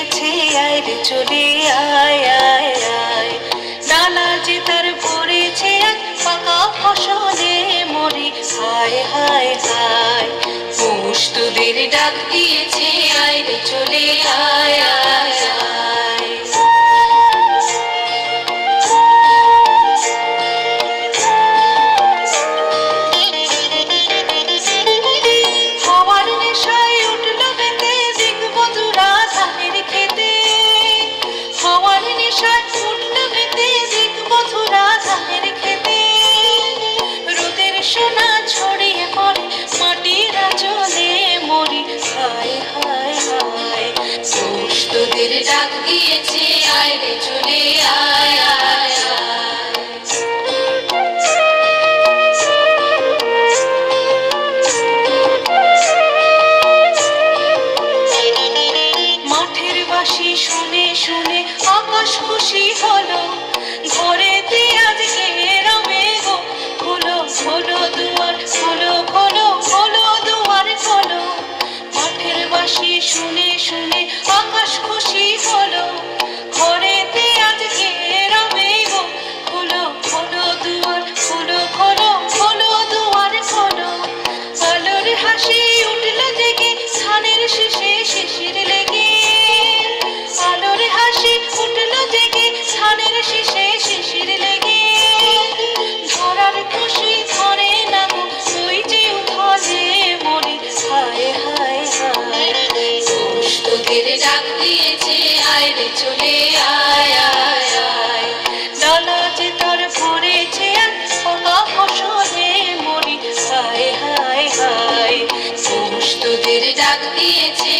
দিয়েছে আয় রে চলে আয় আয় আয়। ডালা যে তার ভরেছে আজ পাকা ফসলে মরি হায় হায় হায়। পৌষ তোদের ডাক দিয়েছে আয় রে চলে আয় আয় আয়। হাওয়ার নেশায় উঠল বেতে দেখবো তোরা ধানের খেতে। হাওয়ার নেশায় উঠল বেতে দেখবো তোরা ধানের খেতে। রোদের সোনা ছড়িয়ে পড়ে মাটির আঁচলে মরি হায় হায় হায়। পৌষ তোদের ডাক দিয়েছে আয় রে চলে আয় আয় আয়। মাঠের বাঁশি শুনে শুনে আকাশ খুশি হলো। ঘরেতে আজকে রবে গো খোলো খোলো দুয়ার খোলো খোলো খোলো দুয়ার খোলো। মাঠের বাঁশি শুনে শুনে আকাশ খুশি হলো। ঘরেতে আজকে রবে গো খোলো খোলো দুয়ার খোলো খোলো খোলো দুয়ার খোলো। আলোর হাসি উঠল জেগে ধানের শীষে শিশির লেগে। আলোর হাসি উঠল জেগে ধানের শীষে শিশির লেগে। ধরার খুশি ধরে না গো ওই যে উঠলে মরি হায় হায় হায়। পৌষ তোদের ডাক দিয়েছে আয় রে চলে আয় আয় আয়। ডালা যে তার ভরেছে আজ পাকা ফসলে মরি হায় হায় হায়। পৌষ তোদের ডাক দিয়েছে